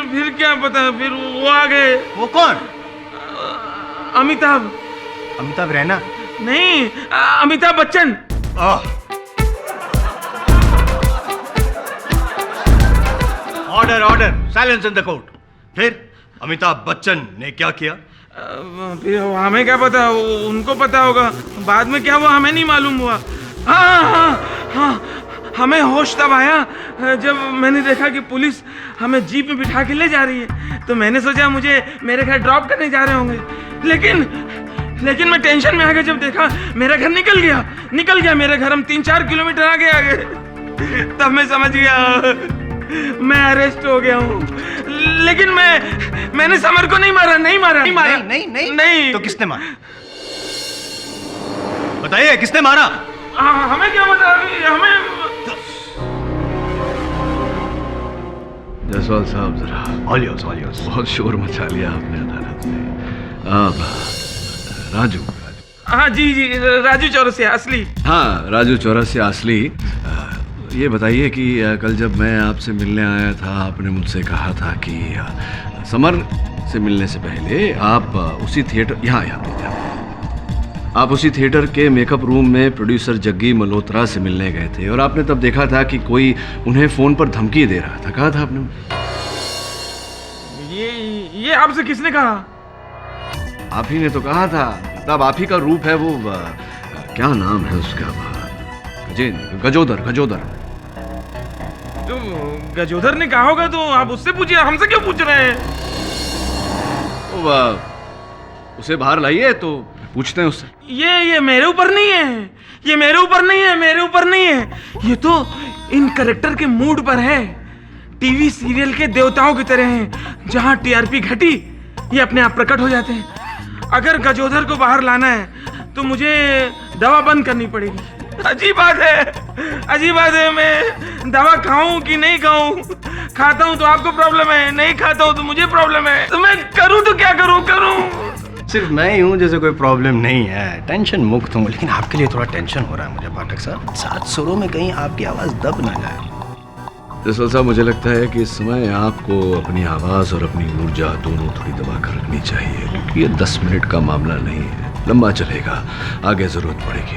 फिर क्या पता, फिर वो आ गए। वो कौन? अमिताभ। अमिताभ रैना? नहीं, Amitabh Bachchan. Order order, silence in the court. फिर अमिताभ बच्चन ने क्या किया? फिर हमें क्या पता, उनको पता होगा। बाद में क्या हुआ हमें नहीं मालूम हुआ। हाँ हाँ हाँ, हमें होश तब आया जब मैंने देखा कि पुलिस हमें जीप में बिठा के ले जा रही है। तो मैंने सोचा मुझे मेरे घर ड्रॉप करने जा रहे होंगे, लेकिन मैं टेंशन में आ गया जब देखा मेरा घर निकल गया मेरे घर। हम 3-4 किलोमीटर आगे। तब मैं समझ गया मैं अरेस्ट हो गया हूँ। लेकिन मैंने समर को नहीं मारा। नहीं। तो किसने मारा? बताइए, किसने मारा? हमें क्या बता, हमें। जसवाल साहब, जरा ऑलियोस बहुत शोर मचा लिया आपने अदालत में। राजू। हाँ जी, राजू चौरसिया असली। हाँ, राजू चौरसिया असली। ये बताइए कि कल जब मैं आपसे मिलने आया था, आपने मुझसे कहा था कि समर से मिलने से पहले आप उसी थिएटर, यहाँ आप उसी थिएटर के मेकअप रूम में प्रोड्यूसर जग्गी मल्होत्रा से मिलने गए थे और आपने तब देखा था कि कोई उन्हें फोन पर धमकी दे रहा था। कहा था आपने? ये आपसे किसने कहा? आप ही ने तो कहा था। तब आप ही का रूप है वो, क्या नाम है उसका? गजोदर। तो गजोदर ने कहा होगा तो आप उससे पूछिए, हमसे क्यों पूछ रहे हैं? उसे बाहर लाइए तो पूछते हैं उससे। ये मेरे ऊपर नहीं है, मेरे ऊपर नहीं है। ये तो इन कैरेक्टर के मूड पर है। टीवी सीरियल के देवताओं की तरह हैं, जहां टीआरपी घटी ये अपने आप प्रकट हो जाते हैं। अगर गजोदर को बाहर लाना है तो मुझे दवा बंद करनी पड़ेगी। अजीब बात है, मैं दवा खाऊं कि नहीं खाऊं? खाता हूं तो आपको प्रॉब्लम है, नहीं खाता हूं तो मुझे प्रॉब्लम है। तो मैं करूं तो क्या करूं? सिर्फ मैं ही हूँ जैसे कोई प्रॉब्लम नहीं है। टेंशन मुक्त हूँ, लेकिन आपके लिए थोड़ा टेंशन हो रहा है मुझे पाठक साहब। 7 सुरों में कहीं आपकी आवाज दब ना जाए। जसवाल साहब, मुझे लगता है कि इस समय आपको अपनी आवाज और अपनी ऊर्जा दोनों थोड़ी दबा कर रखनी चाहिए, क्योंकि ये 10 मिनट का मामला नहीं है, लंबा चलेगा, आगे जरूरत पड़ेगी।